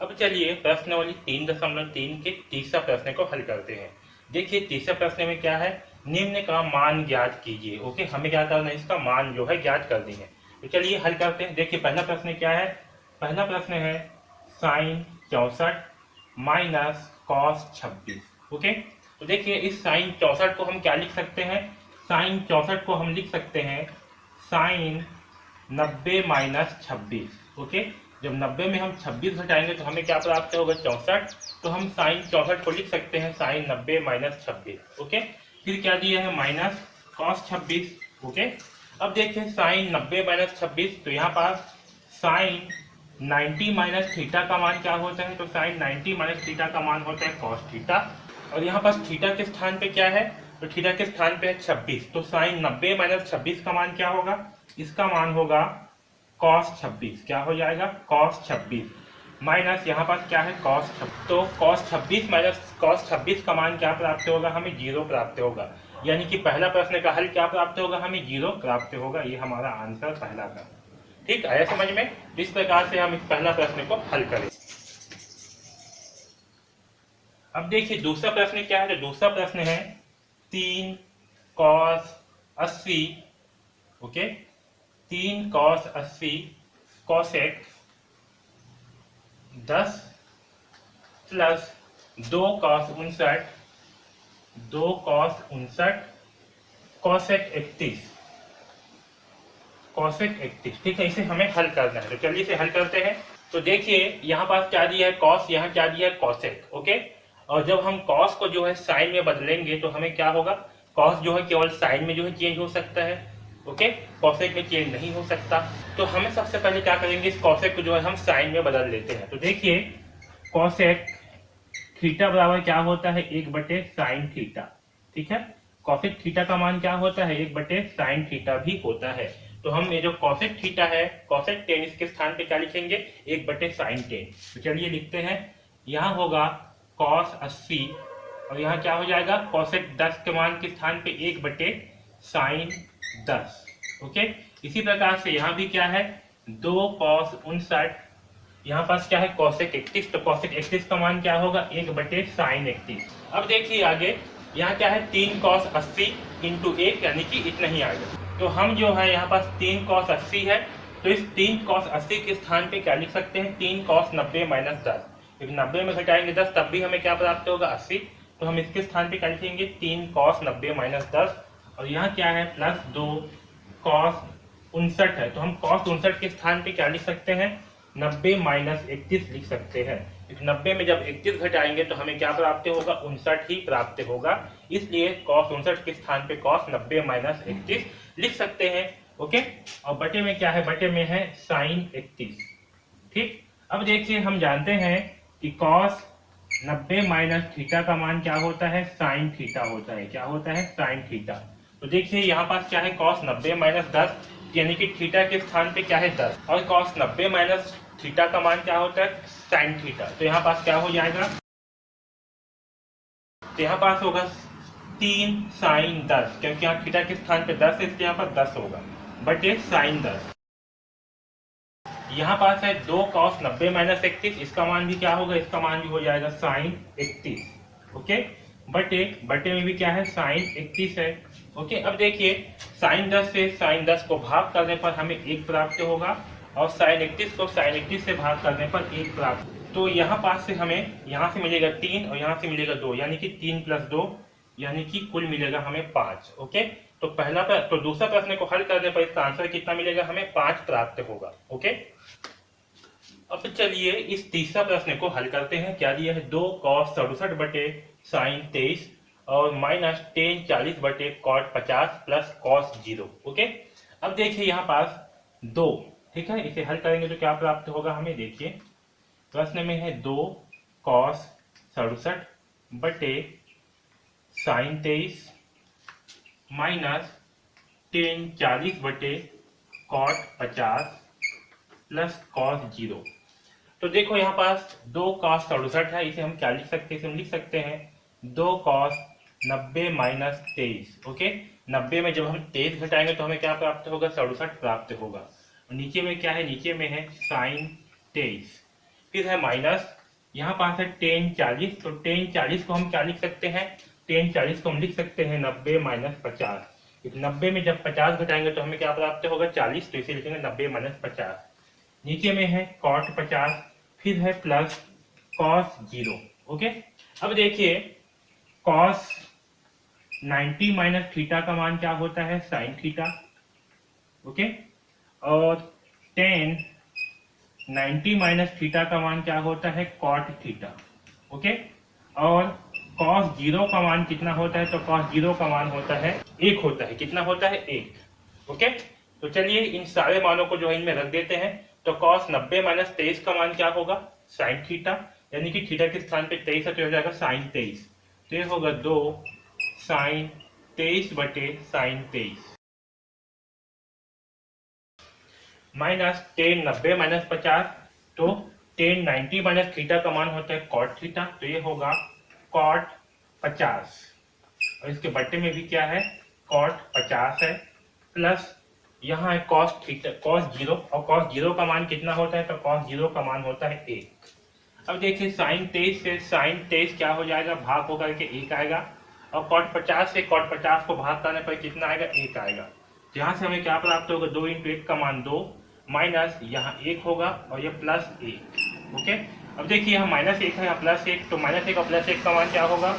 अब चलिए प्रश्नावली 3.3 के तीसरा प्रश्न को हल करते हैं। देखिए तीसरा प्रश्न में क्या है, निम्न का मान ज्ञात कीजिए। ओके, हमें क्या करना है, इसका मान जो है ज्ञात कर दी है। तो चलिए हल करते हैं। देखिए पहला प्रश्न क्या है, पहला प्रश्न है साइन 64 माइनस कॉस 26। ओके, तो देखिए इस साइन 64 को हम क्या लिख सकते हैं, साइन 64 को हम लिख सकते हैं साइन 90 माइनस 26। ओके, जब 90 में हम 26 घटाएंगे तो हमें क्या प्राप्त होगा, 64। तो हम साइन 64 को लिख सकते हैं साइन 90 माइनस 26। ओके, फिर क्या दिया है माइनस कॉस 26। ओके, अब देखिए साइन 90 माइनस 26, तो यहाँ पास साइन 90 माइनस थीटा का मान क्या होता है, तो साइन 90 माइनस थीटा का मान होता है कॉस थीटा। और यहाँ पास थीटा के स्थान पे क्या है, तो थीटा के स्थान पे है 26। तो साइन 90 माइनस 26 का मान क्या होगा, इसका मान होगा कॉस 26। क्या हो जाएगा, कॉस 26 माइनस यहाँ पास क्या है कॉस 26। तो कॉस 26 माइनस कॉस 26 का मान क्या प्राप्त होगा, हमें 0 प्राप्त होगा। यानी कि पहला प्रश्न का हल क्या प्राप्त होगा, हमें 0 प्राप्त होगा। ये हमारा आंसर पहला का। ठीक आया समझ में। इस प्रकार से हम इस पहला प्रश्न को हल करें। अब देखिए दूसरा प्रश्न क्या है, तो दूसरा प्रश्न है 3 cos 80। Okay, 3 cos 80 cosec 10 plus 2 cos 59, 2 cos 59 cosec 31, cosec 31। ठीक है, इसे हमें हल करना है। तो चलिए इसे हल करते हैं। तो देखिए यहाँ पास क्या दिया है कॉस, यहाँ क्या दिया है कॉसेक। ओके, और जब हम कॉस को जो है साइन में बदलेंगे तो हमें क्या होगा, कॉस जो है केवल साइन में जो है चेंज हो सकता है। ओके, कॉसेक में चेंज नहीं हो सकता। तो हमें सबसे पहले क्या करेंगे, इस कॉसेक को जो है हम साइन में बदल लेते हैं। तो देखिए कॉसेक थीटा बराबर क्या होता है, 1/साइन थीटा। ठीक है, कॉसेक थीटा का मान क्या होता है, 1/साइन थीटा भी होता है। तो हम ये जो कॉसेक थीटा है, कॉसेक 10, इसके स्थान पे क्या लिखेंगे, 1/साइन 10। तो चलिए लिखते हैं, यहाँ होगा कॉस 80 और यहाँ क्या हो जाएगा, कॉसेक 10 के मान के स्थान पे 1/साइन 10। ओके, इसी प्रकार से यहाँ भी क्या है, 2 कॉस 59, यहाँ पास क्या है कॉसेक 31। तो कॉसेक 31 का मान क्या होगा, 1/साइन 31। अब देखिए आगे यहाँ क्या है, 3 कॉस 80 इंटू 1 यानी कि इतना ही आएगा। तो हम जो है यहाँ पास 3 कॉस 80 है, तो इस 3 कॉस 80 के स्थान पे क्या लिख सकते हैं, 3 कॉस 90 माइनस 10। 90 में घटाएंगे 10 तब भी हमें क्या प्राप्त होगा, 80। तो हम इसके स्थान पे क्या लिखेंगे, 3 कॉस 90 माइनस 10। और यहाँ क्या है प्लस 2 कॉस 59 है, तो हम कॉस 59 के स्थान पे क्या लिख सकते हैं, 90 माइनस 31 लिख सकते हैं। 90 में जब 31 घटाएंगे तो हमें क्या प्राप्त होगा, 59 ही प्राप्त होगा। इसलिए कॉस 59 के स्थान पे कॉस 90 माइनस 31 लिख सकते हैं। ओके, और बटे में क्या है, बटे में है साइन 31। ठीक, अब देखिए हम जानते हैं कि कॉस 90 माइनस थीटा का मान क्या होता है, साइन थीटा होता है। क्या होता है, साइन थीटा। तो देखिए यहाँ पास क्या है, कॉस 90 माइनस 10 यानी कि थीटा के स्थान पे क्या है 10, और कॉस 90 माइनस थीटा का मान क्या होता है, साइन थीटा। तो यहाँ पास क्या हो जाएगा, तो यहाँ पास होगा 3 साइन 10, क्योंकि यहाँ थीटा के स्थान पे 10 है इसलिए यहाँ पर 10 होगा, बटे साइन 10। यहाँ पास है 2 कॉस 90 माइनस 31, इसका मान भी क्या होगा, इसका मान भी हो जाएगा साइन 31। ओके, बटे में भी क्या है, साइन 31 है। ओके, अब देखिए साइन 10 से साइन 10 को भाग करने पर हमें 1 प्राप्त होगा, और साइन 31 को साइन 31 से भाग करने पर 1 प्राप्त। तो यहाँ पास से हमें यहाँ से मिलेगा 3 और यहाँ से मिलेगा 2, यानी कि 3 + 2 यानी कि कुल मिलेगा हमें 5। ओके, तो दूसरा प्रश्न को हल करने पर इसका आंसर कितना मिलेगा, हमें 5 प्राप्त होगा। ओके, अब चलिए इस तीसरा प्रश्न को हल करते हैं। क्या दिया है, 2 कॉस 67/साइन 23 और माइनस टेन 40/कॉट 50 प्लस कॉस 0। ओके, अब देखिए यहाँ पास 2, ठीक है, इसे हल करेंगे तो क्या प्राप्त होगा हमें। देखिए प्रश्न में है 2 कॉस 67/साइन 23 माइनस टेन 40/कॉट 50 प्लस कॉस 0। तो देखो यहाँ पास 2 कॉस 67 है, इसे हम क्या लिख सकते हैं, इसे हम लिख सकते हैं 2 कॉस 90 माइनस 23। ओके, 90 में जब हम 23 घटाएंगे तो हमें क्या प्राप्त होगा, 67 प्राप्त होगा। और नीचे में क्या है, नीचे में है साइन 23। फिर है माइनस, यहाँ पास है टेन 40, तो टेन 40 को हम क्या लिख सकते हैं, टेन 40 को हम लिख सकते हैं 90 माइनस 50। 90 में जब 50 घटाएंगे तो हमें क्या प्राप्त होगा 40, तो इसे लिखेंगे 90 माइनस 50। नीचे में है कॉट 50, फिर है प्लस कॉस 0। ओके, अब देखिए कॉस 90 माइनस थीटा का मान क्या होता है, साइन थीटा। ओके, और टेन 90 माइनस थीटा का मान क्या होता है, कॉट थीटा। ओके, और कॉस 0 का मान कितना होता है, तो कॉस 0 का मान होता है 1 होता है। कितना होता है, 1। ओके, तो चलिए इन सारे मानों को जो है इनमें रख देते हैं। तो कॉस 90 माइनस 23 का मान क्या होगा, साइन थीटा, यानी कि थीटा के स्थान पे 23 है तो हो जाएगा साइन 23। तो ये होगा 2 साइन 23 बटे साइन 23 माइनस टेन 90 माइनस 50, तो टेन 90 माइनस थीटा का मान होता है कॉट थीटा, तो ये होगा कॉट 50, और इसके बट्टे में भी क्या है, कॉट 50 है, प्लस यहाँ है कॉस थीटा, कॉस 0, और कॉस 0 का मान कितना होता है, तो कॉस 0 का मान होता है 1। अब देखिए साइन 23 से साइन 23 क्या हो जाएगा, भाग होकर के 1 आएगा, और कॉट 50 से कॉट 50 को भाग करने पर कितना आएगा, 1 आएगा। यहाँ से हमें क्या प्राप्त होगा, 2 इंटू 1 का मान 2, माइनस यहाँ 1 होगा और ये प्लस 1। ओके, अब देखिए यहाँ माइनस 1 है, यहाँ प्लस 1, तो माइनस 1 और प्लस 1 का मान क्या होगा,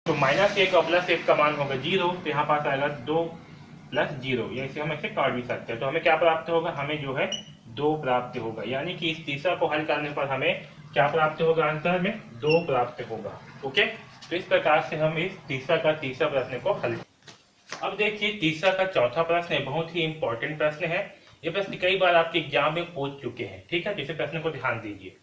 तो माइनस 1 और प्लस 1 का मान होगा 0, तो यहाँ पास आएगा 2 प्लस 0, या इसे हम ऐसे काट भी सकते हैं। तो हमें क्या प्राप्त होगा, हमें जो है 2 प्राप्त होगा, यानी कि इस तीसरा को हल करने पर हमें क्या प्राप्त होगा, आंसर में 2 प्राप्त होगा। ओके, तो इस प्रकार से हम इस तीसरा का तीसरा प्रश्न को हल। अब देखिए तीसरा का चौथा प्रश्न है, बहुत ही इंपॉर्टेंट प्रश्न है। ये प्रश्न कई बार आपके एग्जाम में पूछ चुके हैं, ठीक है, जिसे प्रश्न को ध्यान दीजिए।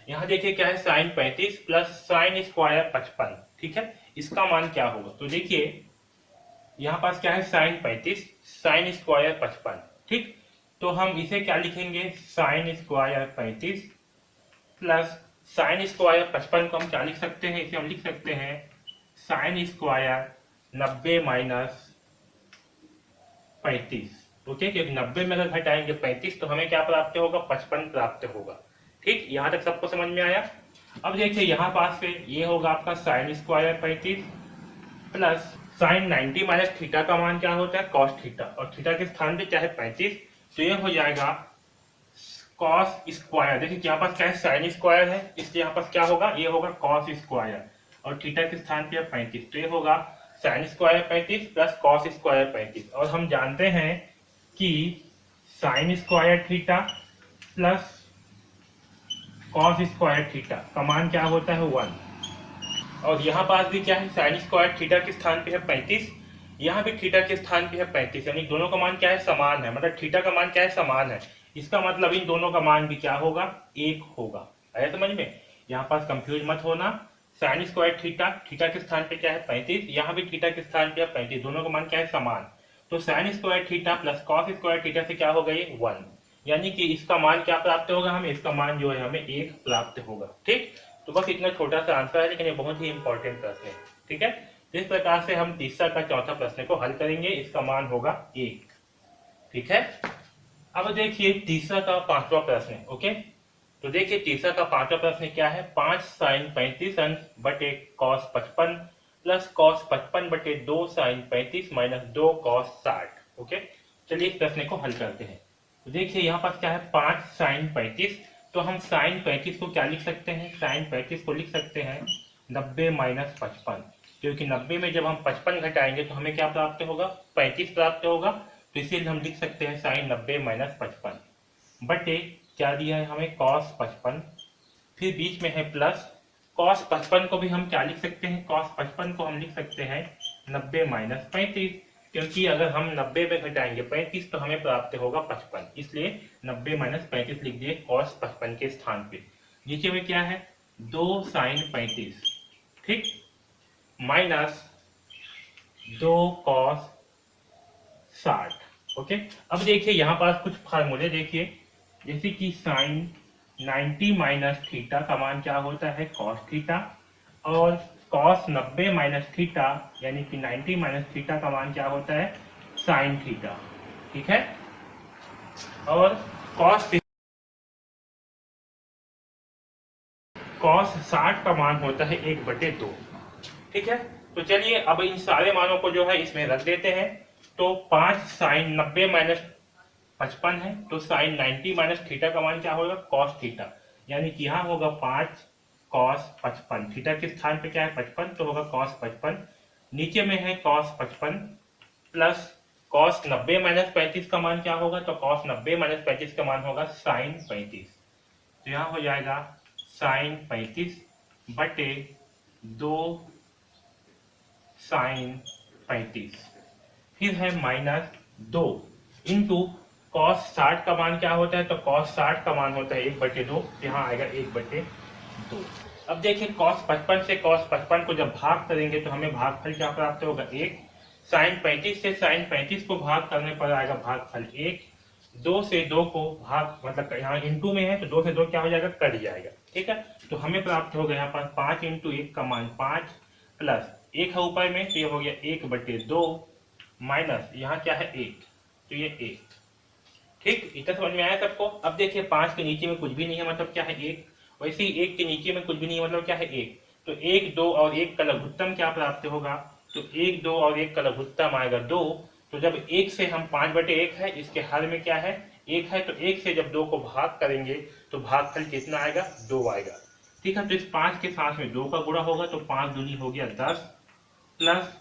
यहाँ देखिए क्या है, साइन 35 प्लस साइन स्क्वायर 55, ठीक है, इसका मान क्या होगा। तो देखिए यहाँ पास क्या है, साइन 35 साइन स्क्वायर 55, ठीक, तो हम इसे क्या लिखेंगे, sine square 35 plus sine square 55 को हम क्या लिख सकते हैं, इसे हम लिख सकते हैं साइन स्क्वायर 90 माइनस 35। ओके, क्योंकि 90 में अगर घटाएंगे 35 तो हमें क्या प्राप्त होगा, 55 प्राप्त होगा। ठीक, यहाँ तक सबको समझ में आया। अब देखिए यहाँ पास से ये होगा आपका sine square 35 plus sign 90 minus theta का मान क्या होता है, कॉस थीटा, और थीटा के स्थान पे क्या है 35, तो ये हो जाएगा कॉस स्क्वायर। देखिए यहाँ पास क्या है, साइन स्क्वायर है, इसलिए यहाँ पास क्या होगा, ये होगा कॉस स्क्वायर, और थीटा के स्थान पे 35, तो ये होगा sine square 35 plus cos square 35। और हम जानते हैं कि sine square theta plus cos square theta का मान क्या होता है 1, और यहाँ पास भी क्या है, साइन स्क्वायर थीटा के स्थान पे है 35, यहाँ भी थीटा के स्थान पे है 35, यानी दोनों का मान क्या है, समान है, मतलब थीटा का मान क्या है, समान है। इसका मतलब इन दोनों का मान भी क्या होगा, 1 होगा। आया समझ में, यहाँ पास कंफ्यूज मत होना। साइन स्क्वायर थीटा, थीटा के स्थान पे क्या है 35, यहाँ भी थीटा के स्थान पे है 35, दोनों का मान क्या है, समान। तो sine square theta plus cos square theta से क्या होगा, ये 1, यानी कि इसका मान क्या प्राप्त होगा हमें, इसका मान जो है हमें 1 प्राप्त होगा। ठीक, तो बस इतना छोटा सा आंसर है, लेकिन ये बहुत ही इंपॉर्टेंट प्रश्न है। ठीक है, इस प्रकार से हम तीसरा का चौथा प्रश्न को हल करेंगे, इसका मान होगा 1। ठीक है, अब देखिए तीसरा का पांचवा प्रश्न है। ओके, तो देखिए तीसरा का पांचवा प्रश्न क्या है, 5 साइन 35 अंश बटे कॉस 55 प्लस कॉस 55 बटे 2 साइन 35 माइनस 2 कॉस 60। ओके, चलिए इस प्रश्न को हल करते हैं। तो देखिए यहाँ पास क्या है, 5 साइन 35, तो हम साइन 35 को क्या लिख सकते हैं, साइन 35 को लिख सकते हैं 90 माइनस 55, क्योंकि 90 में जब हम 55 घटाएंगे तो हमें क्या प्राप्त होगा, 35 प्राप्त होगा, तो इसीलिए हम लिख सकते हैं साइन 90 माइनस 55 बटे क्या दिया है हमें, कॉस 55, फिर बीच में है प्लस कॉस 55 को भी हम क्या लिख सकते हैं, कॉस 55 को हम लिख सकते हैं 90 माइनस 35, क्योंकि अगर हम 90 में घटाएंगे 35 तो हमें प्राप्त होगा 55, इसलिए 90 माइनस 35 लिख दिए कॉस 55 के स्थान पे। नीचे में क्या है, 2 साइन 35, ठीक, माइनस 2 कॉस 60। ओके, अब देखिए यहाँ पास कुछ फार्मूले देखिए, जैसे कि साइन 90 माइनस थीटा का मान क्या होता है, कॉस थीटा, और कॉस 90 माइनस थीटा यानी कि 90 माइनस थीटा का मान क्या होता है, साइन थीटा। ठीक है, और कॉस कॉस 60 का मान होता है 1/2। ठीक है, तो चलिए अब इन सारे मानों को जो है इसमें रख देते हैं। तो 5 साइन 90 माइनस 55 है, तो साइन 90 माइनस थीटा का मान क्या होगा, कॉस थीटा। यानी कि यहाँ होगा 5 कॉस 55, थीटा के स्थान पे क्या है 55, तो होगा कॉस 55। नीचे में है कॉस 55 प्लस कॉस 90 माइनस 35 का मान क्या होगा, तो कॉस 90 माइनस 35 का मान होगा साइन 35। तो यहाँ हो जाएगा साइन 35 बटे 2 साइन 35। फिर है माइनस 2 इंटू कॉस 60 का मान क्या होता है, तो कॉस 60 का मान होता है 1/2, यहाँ आएगा 1/2। अब देखिए कॉस 55 से कॉस 55 को जब भाग करेंगे तो हमें भागफल क्या प्राप्त होगा 1। साइन 35 से साइन 35 को भाग करने पर आएगा भागफल 1। 2 से 2 को भाग मतलब यहाँ इंटू में है तो 2 से 2 क्या हो जाएगा, कट जाएगा। ठीक है, तो हमें प्राप्त होगा यहाँ पर 5 इंटू 1 का मान 5 प्लस 1 है ऊपर में, तो ये हो गया 1/2 माइनस यहाँ क्या है 1, तो ये 1। ठीक, इतना समझ में आया सबको। अब देखिए 5 के नीचे में कुछ भी नहीं है, मतलब क्या है 1। वैसे ही 1 के नीचे में कुछ भी नहीं है, मतलब क्या है 1। तो 1 2 और 1 का लघुत्तम क्या प्राप्त होगा, तो 1 2 और 1 का लघुत्तम आएगा 2। तो जब 1 से हम 5/1 है, इसके हर में क्या है 1 है, तो 1 से जब 2 को भाग करेंगे तो भागफल कितना आएगा, 2 आएगा। ठीक है, तो इस 5 के साथ में 2 का गुणा होगा, तो 5 दूनी हो गया 10 प्लस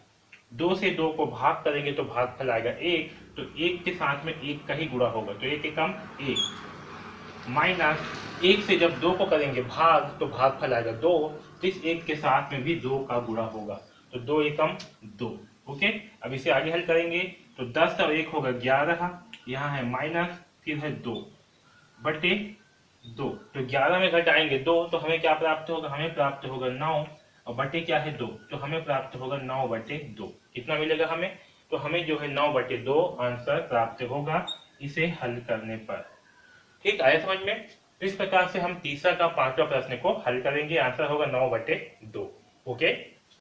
2 से 2 को भाग करेंगे तो भागफल आएगा 1, तो 1 के साथ में 1 का ही गुणा होगा, तो 1 एकम 1 माइनस 1 से जब 2 को करेंगे भाग तो भागफल आएगा 2, तो इस 1 के साथ में भी 2 का गुणा होगा, तो 2 एकम 2। ओके, अब इसे आगे हल करेंगे तो 10 और 1 होगा 11, यहाँ है माइनस फिर है 2 बटे 2, तो 11 में घटाएंगे 2 तो हमें क्या प्राप्त होगा, हमें प्राप्त होगा 9 और बटे क्या है 2, तो हमें प्राप्त होगा 9/2। कितना मिलेगा हमें, तो हमें जो है 9/2 आंसर प्राप्त होगा इसे हल करने पर। ठीक, आया समझ में। तो इस प्रकार से हम तीसरा का 5वां प्रश्न को हल करेंगे, आंसर होगा 9/2। ओके।